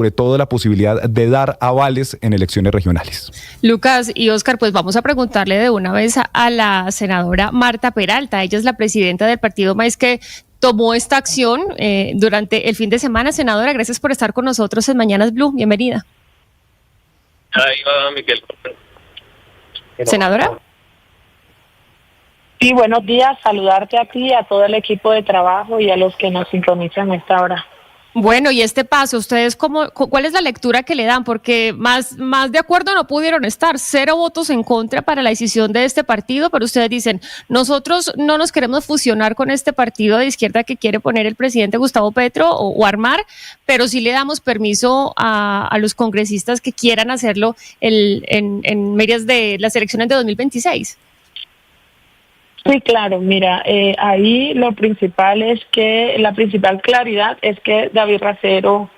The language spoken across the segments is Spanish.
sobre todo la posibilidad de dar avales en elecciones regionales. Lucas y Oscar, pues vamos a preguntarle de una vez a la senadora Marta Peralta. Ella es la presidenta del Partido Maíz que tomó esta acción durante el fin de semana. Senadora, gracias por estar con nosotros en Mañanas Blue. Bienvenida. Ahí va, Miguel. Senadora. Sí, buenos días. Saludarte a ti, a todo el equipo de trabajo y a los que nos sintonizan a esta hora. Bueno, y este paso, ¿ustedes cuál es la lectura que le dan? Porque más de acuerdo no pudieron estar, 0 votos en contra para la decisión de este partido, pero ustedes dicen, nosotros no nos queremos fusionar con este partido de izquierda que quiere poner el presidente Gustavo Petro o armar, pero sí le damos permiso a los congresistas que quieran hacerlo en medias de las elecciones de 2026. Sí, claro, mira, ahí lo principal es que, la principal claridad es que David Racero,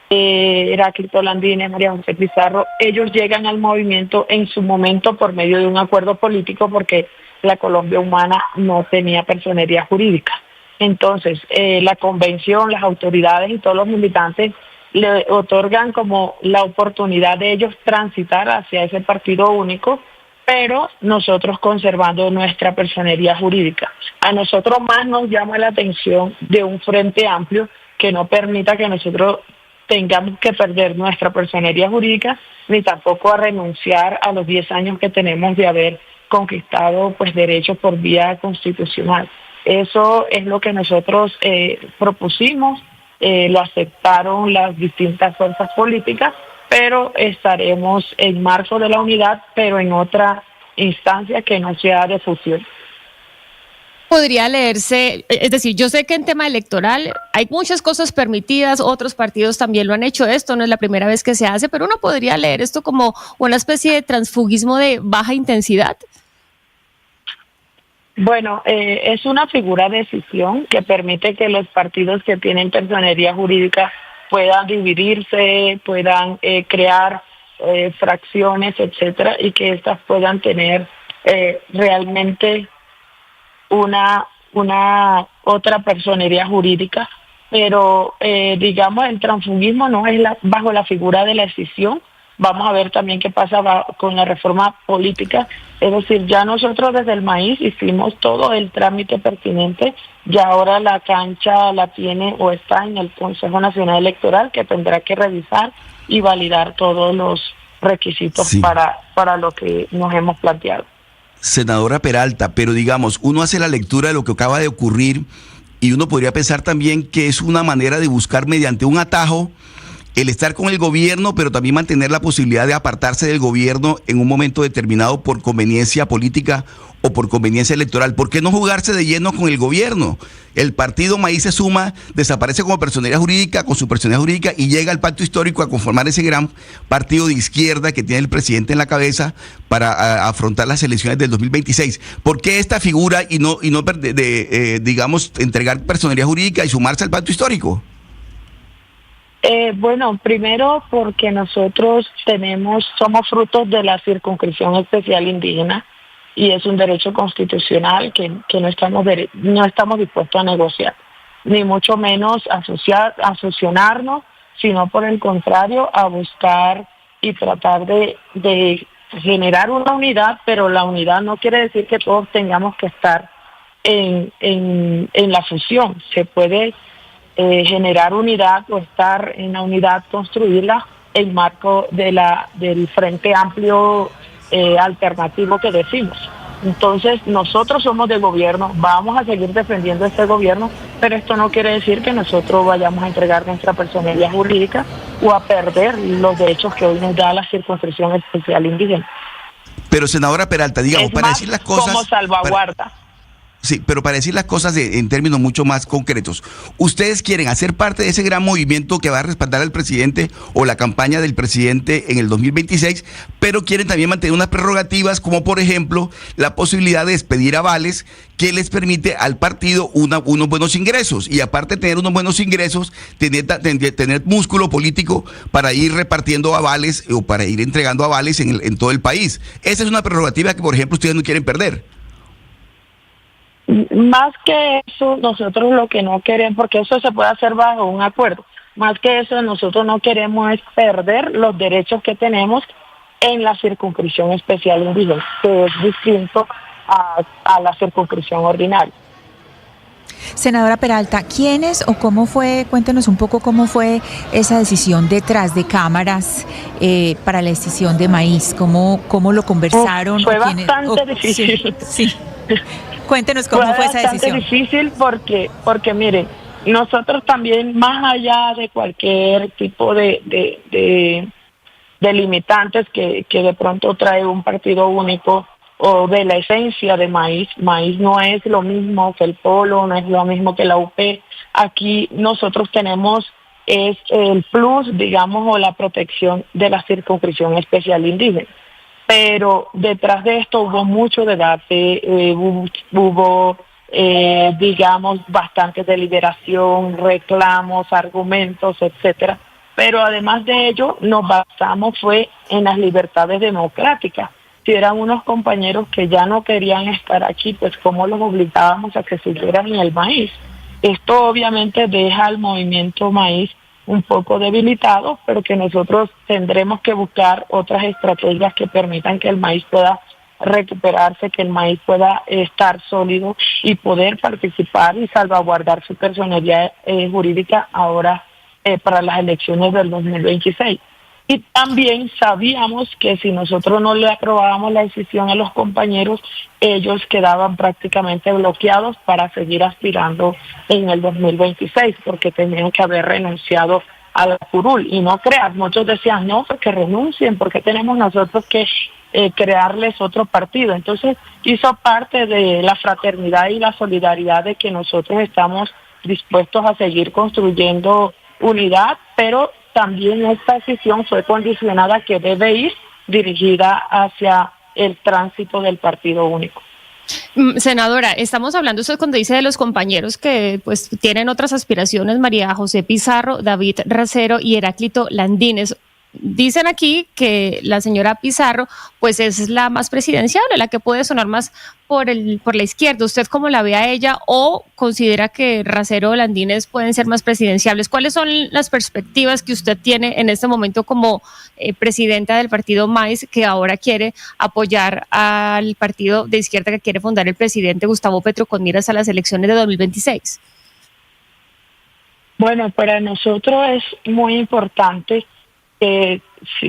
Heráclito Landines, María José Pizarro, ellos llegan al movimiento en su momento por medio de un acuerdo político porque la Colombia Humana no tenía personería jurídica. Entonces, la convención, las autoridades y todos los militantes le otorgan como la oportunidad de ellos transitar hacia ese partido único, pero nosotros conservando nuestra personería jurídica. A nosotros más nos llama la atención de un frente amplio que no permita que nosotros tengamos que perder nuestra personería jurídica, ni tampoco a renunciar a los 10 años que tenemos de haber conquistado pues derechos por vía constitucional. Eso es lo que nosotros propusimos, lo aceptaron las distintas fuerzas políticas, pero estaremos en marco de la unidad, pero en otra instancia que no sea de fusión. Podría leerse, es decir, yo sé que en tema electoral hay muchas cosas permitidas, otros partidos también lo han hecho, esto no es la primera vez que se hace, pero uno podría leer esto como una especie de transfugismo de baja intensidad. Bueno, es una figura de decisión que permite que los partidos que tienen personería jurídica puedan dividirse, puedan crear fracciones, etcétera, y que éstas puedan tener realmente una otra personería jurídica, pero digamos el transfugismo no es bajo la figura de la decisión. Vamos a ver también qué pasa con la reforma política, es decir, ya nosotros desde el Maíz hicimos todo el trámite pertinente, ya ahora la cancha la tiene o está en el Consejo Nacional Electoral, que tendrá que revisar y validar todos los requisitos para lo que nos hemos planteado. Senadora Peralta, pero digamos, uno hace la lectura de lo que acaba de ocurrir y uno podría pensar también que es una manera de buscar mediante un atajo el estar con el gobierno, pero también mantener la posibilidad de apartarse del gobierno en un momento determinado por conveniencia política o por conveniencia electoral. ¿Por qué no jugarse de lleno con el gobierno? El partido Maíz se suma, desaparece como personería jurídica, con su personería jurídica, y llega al pacto histórico a conformar ese gran partido de izquierda que tiene el presidente en la cabeza para afrontar las elecciones del 2026. ¿Por qué esta figura y no digamos, entregar personería jurídica y sumarse al pacto histórico? Bueno, primero porque nosotros somos frutos de la circunscripción especial indígena y es un derecho constitucional que no estamos dispuestos a negociar, ni mucho menos a fusionarnos, sino por el contrario a buscar y tratar de generar una unidad, pero la unidad no quiere decir que todos tengamos que estar en la fusión. Se puede generar unidad o estar en la unidad, construirla en marco del Frente Amplio alternativo que decimos. Entonces, nosotros somos de gobierno, vamos a seguir defendiendo este gobierno, pero esto no quiere decir que nosotros vayamos a entregar nuestra personería jurídica o a perder los derechos que hoy nos da la circunscripción especial indígena. Pero, senadora Peralta, digamos, para decir las cosas como salvaguarda. Sí, pero para decir las cosas en términos mucho más concretos, ¿ustedes quieren hacer parte de ese gran movimiento que va a respaldar al presidente o la campaña del presidente en el 2026, pero quieren también mantener unas prerrogativas como, por ejemplo, la posibilidad de expedir avales que les permite al partido unos buenos ingresos? Y aparte de tener unos buenos ingresos, tener músculo político para ir repartiendo avales o para ir entregando avales en todo el país. Esa es una prerrogativa que, por ejemplo, ustedes no quieren perder. Más que eso, nosotros lo que no queremos, porque eso se puede hacer bajo un acuerdo, más que eso, nosotros no queremos es perder los derechos que tenemos en la circunscripción especial indígena, que es distinto a la circunscripción ordinaria. Senadora Peralta, ¿quiénes o cómo fue, cuéntenos un poco cómo fue esa decisión detrás de cámaras para la decisión de maíz? ¿Cómo lo conversaron? Fue bastante difícil. Sí. Cuéntenos cómo fue esa decisión. Fue bastante difícil porque miren, nosotros también, más allá de cualquier tipo de limitantes que de pronto trae un partido único, o de la esencia de maíz no es lo mismo que el Polo, no es lo mismo que la UP. Aquí nosotros tenemos es el plus, digamos, o la protección de la circunscripción especial indígena. Pero detrás de esto hubo mucho debate, hubo digamos, bastante deliberación, reclamos, argumentos, etcétera. Pero además de ello, nos basamos fue en las libertades democráticas. Si eran unos compañeros que ya no querían estar aquí, pues cómo los obligábamos a que siguieran en el maíz. Esto obviamente deja al movimiento maíz un poco debilitado, pero que nosotros tendremos que buscar otras estrategias que permitan que el maíz pueda recuperarse, que el maíz pueda estar sólido y poder participar y salvaguardar su personalidad jurídica ahora para las elecciones del 2026. Y también sabíamos que si nosotros no le aprobábamos la decisión a los compañeros, ellos quedaban prácticamente bloqueados para seguir aspirando en el 2026, porque tenían que haber renunciado a la curul. Y no creas, muchos decían, no, porque renuncien, porque tenemos nosotros que crearles otro partido. Entonces hizo parte de la fraternidad y la solidaridad de que nosotros estamos dispuestos a seguir construyendo unidad, pero también esta decisión fue condicionada que debe ir dirigida hacia el tránsito del partido único. Senadora, estamos hablando, usted cuando dice de los compañeros que pues tienen otras aspiraciones, María José Pizarro, David Racero y Heráclito Landines. Dicen aquí que la señora Pizarro pues es la más presidenciable, la que puede sonar más por la izquierda. ¿Usted cómo la ve a ella o considera que Racero o Landines pueden ser más presidenciables? ¿Cuáles son las perspectivas que usted tiene en este momento como presidenta del partido MAIS, que ahora quiere apoyar al partido de izquierda que quiere fundar el presidente Gustavo Petro con miras a las elecciones de 2026? Bueno, para nosotros es muy importante que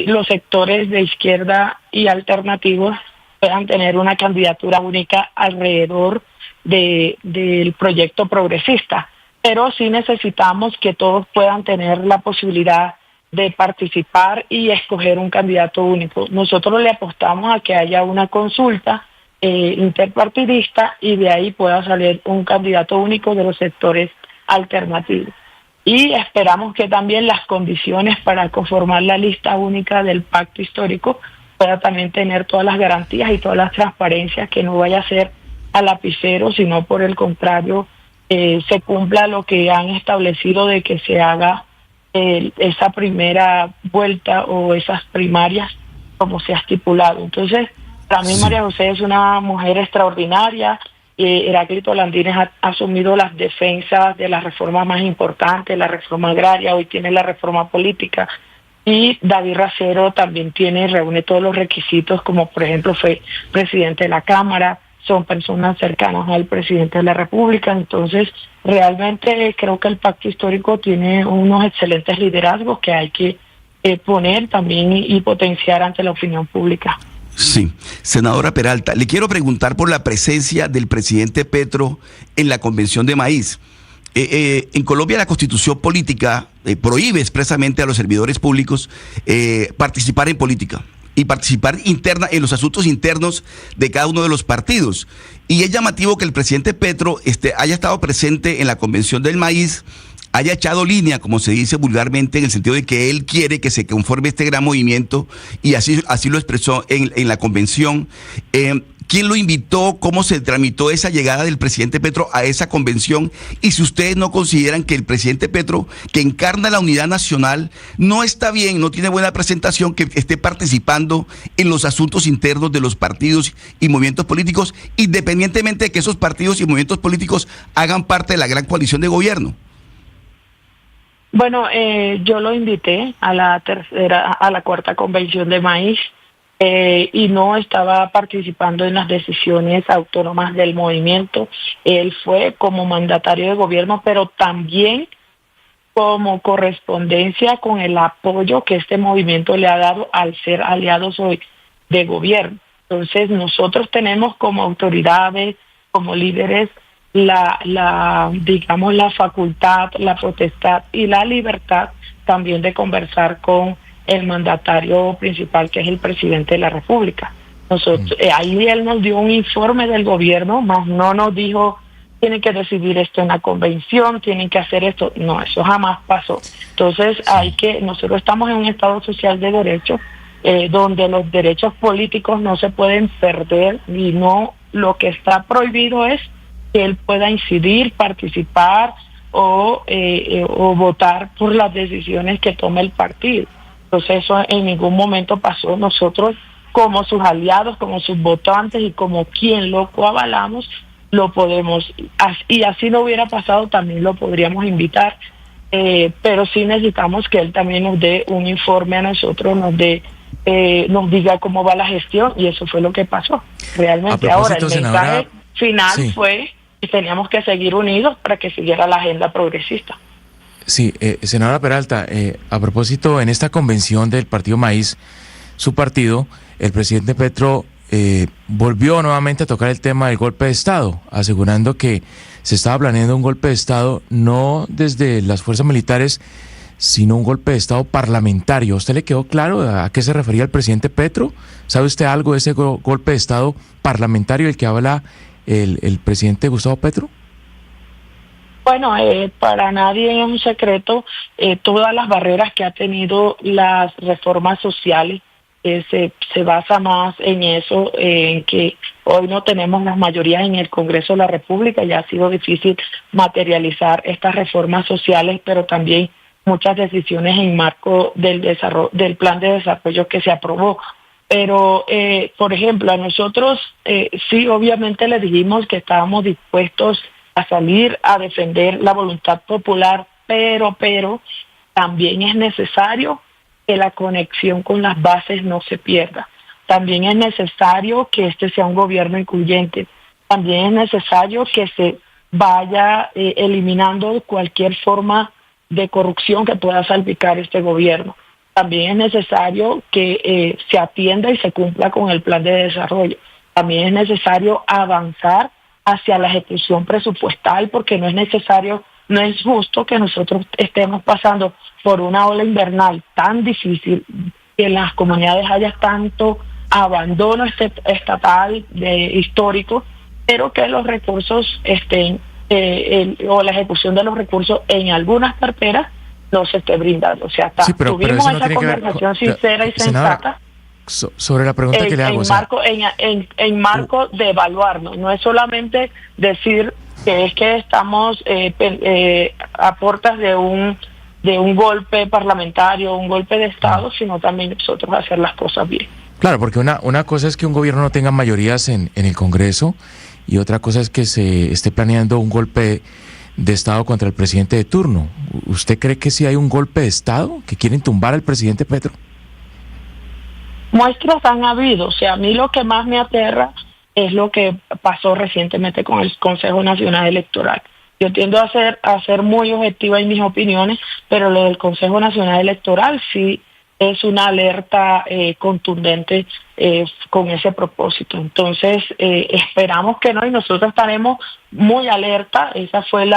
los sectores de izquierda y alternativos puedan tener una candidatura única alrededor del proyecto progresista, pero sí necesitamos que todos puedan tener la posibilidad de participar y escoger un candidato único. Nosotros le apostamos a que haya una consulta interpartidista y de ahí pueda salir un candidato único de los sectores alternativos. Y esperamos que también las condiciones para conformar la lista única del pacto histórico pueda también tener todas las garantías y todas las transparencias, que no vaya a ser a lapicero, sino por el contrario, se cumpla lo que han establecido de que se haga esa primera vuelta o esas primarias como se ha estipulado. Entonces, para mí María José es una mujer extraordinaria. Heráclito Landines ha asumido las defensas de las reformas más importantes, la reforma agraria, hoy tiene la reforma política, y David Racero también reúne todos los requisitos, como por ejemplo fue presidente de la Cámara, son personas cercanas al presidente de la República. Entonces realmente creo que el pacto histórico tiene unos excelentes liderazgos que hay que poner también y potenciar ante la opinión pública. Sí, senadora Peralta, le quiero preguntar por la presencia del presidente Petro en la convención de maíz. En Colombia la constitución política prohíbe expresamente a los servidores públicos participar en política y participar en los asuntos internos de cada uno de los partidos. Y es llamativo que el presidente Petro haya estado presente en la convención del maíz, haya echado línea, como se dice vulgarmente, en el sentido de que él quiere que se conforme este gran movimiento, y así lo expresó en la convención. ¿Quién lo invitó? ¿Cómo se tramitó esa llegada del presidente Petro a esa convención? Y si ustedes no consideran que el presidente Petro, que encarna la unidad nacional, no está bien, no tiene buena presentación, que esté participando en los asuntos internos de los partidos y movimientos políticos, independientemente de que esos partidos y movimientos políticos hagan parte de la gran coalición de gobierno. Bueno, yo lo invité a la cuarta convención de maíz y no estaba participando en las decisiones autónomas del movimiento. Él fue como mandatario de gobierno, pero también como correspondencia con el apoyo que este movimiento le ha dado al ser aliados hoy de gobierno. Entonces nosotros tenemos como autoridades, como líderes, digamos, la facultad, la potestad y la libertad también de conversar con el mandatario principal, que es el presidente de la República. Nosotros, ahí él nos dio un informe del gobierno, más no nos dijo, tienen que decidir esto en la convención, tienen que hacer esto. No, eso jamás pasó. Entonces, nosotros estamos en un Estado social de derecho, donde los derechos políticos no se pueden perder, y no, lo que está prohibido es que él pueda incidir, participar o votar por las decisiones que tome el partido. Entonces eso en ningún momento pasó. Nosotros, como sus aliados, como sus votantes y como quien lo coavalamos, lo podemos, y así no hubiera pasado, también lo podríamos invitar, pero sí necesitamos que él también nos dé un informe a nosotros, nos diga cómo va la gestión, y eso fue lo que pasó realmente. Ahora el mensaje final fue que teníamos que seguir unidos para que siguiera la agenda progresista. Sí, senadora Peralta, a propósito, en esta convención del Partido Maíz, su partido, el presidente Petro volvió nuevamente a tocar el tema del golpe de Estado, asegurando que se estaba planeando un golpe de Estado no desde las fuerzas militares, sino un golpe de Estado parlamentario. ¿A usted le quedó claro a qué se refería el presidente Petro? ¿Sabe usted algo de ese golpe de Estado parlamentario del que habla el presidente Gustavo Petro? Bueno, para nadie es un secreto todas las barreras que ha tenido las reformas sociales. Se basa más en eso, en que hoy no tenemos las mayorías en el Congreso de la República, ya ha sido difícil materializar estas reformas sociales, pero también muchas decisiones en marco del plan de desarrollo que se aprobó. Pero, por ejemplo, a nosotros sí, obviamente le dijimos que estábamos dispuestos a salir a defender la voluntad popular, pero también es necesario que la conexión con las bases no se pierda. También es necesario que este sea un gobierno incluyente. También es necesario que se vaya eliminando cualquier forma de corrupción que pueda salpicar este gobierno. También es necesario que se atienda y se cumpla con el plan de desarrollo. También es necesario avanzar hacia la ejecución presupuestal, porque no es justo que nosotros estemos pasando por una ola invernal tan difícil, que en las comunidades haya tanto abandono estatal histórico, pero que los recursos estén, o la ejecución de los recursos en algunas carteras no se esté brindando. O sea, tuvimos esa conversación sincera y sensata. Sobre la pregunta que le hago. En marco de evaluarnos, no es solamente decir que es que estamos a puertas de un golpe parlamentario, un golpe de Estado, sino también nosotros hacer las cosas bien. Claro, porque una cosa es que un gobierno no tenga mayorías en el Congreso, y otra cosa es que se esté planeando un golpe de Estado contra el presidente de turno. ¿Usted cree que sí hay un golpe de Estado, que quieren tumbar al presidente Petro? Muestras han habido. O sea, a mí lo que más me aterra es lo que pasó recientemente con el Consejo Nacional Electoral. Yo tiendo a ser muy objetiva en mis opiniones, pero lo del Consejo Nacional Electoral sí es una alerta contundente con ese propósito. Entonces, esperamos que no, y nosotros estaremos muy alerta. Esa fue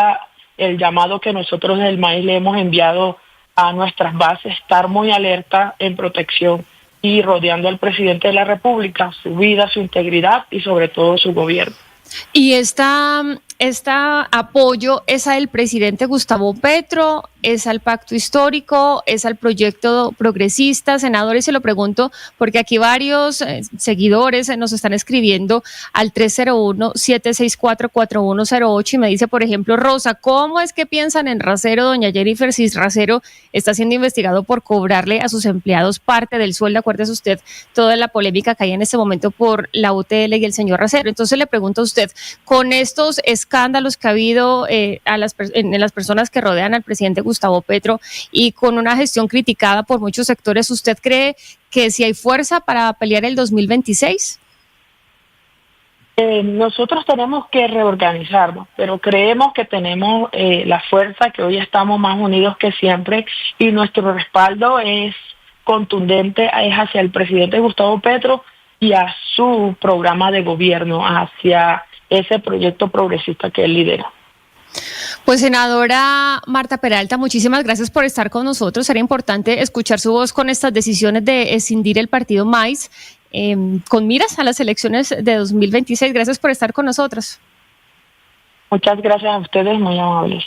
el llamado que nosotros del Maíz le hemos enviado a nuestras bases, estar muy alerta en protección y rodeando al presidente de la República, su vida, su integridad y sobre todo su gobierno. Y este apoyo es al presidente Gustavo Petro, es al pacto histórico, es al proyecto progresista. Senadores, se lo pregunto porque aquí varios seguidores nos están escribiendo al 301-764-4108 y me dice, por ejemplo, Rosa, ¿cómo es que piensan en Racero, doña Jennifer, si Racero está siendo investigado por cobrarle a sus empleados parte del sueldo? Acuérdese usted toda la polémica que hay en este momento por la UTL y el señor Racero. Entonces le pregunto a usted, con estos escándalos escándalos que ha habido en las personas que rodean al presidente Gustavo Petro y con una gestión criticada por muchos sectores, ¿usted cree que si hay fuerza para pelear el 2026? Nosotros tenemos que reorganizarnos, pero creemos que tenemos la fuerza, que hoy estamos más unidos que siempre y nuestro respaldo es contundente, es hacia el presidente Gustavo Petro y a su programa de gobierno, hacia ese proyecto progresista que él lidera. Pues senadora Marta Peralta, muchísimas gracias por estar con nosotros. Era importante escuchar su voz con estas decisiones de escindir el partido MAIS con miras a las elecciones de 2026. Gracias por estar con nosotros. Muchas gracias a ustedes, muy amables.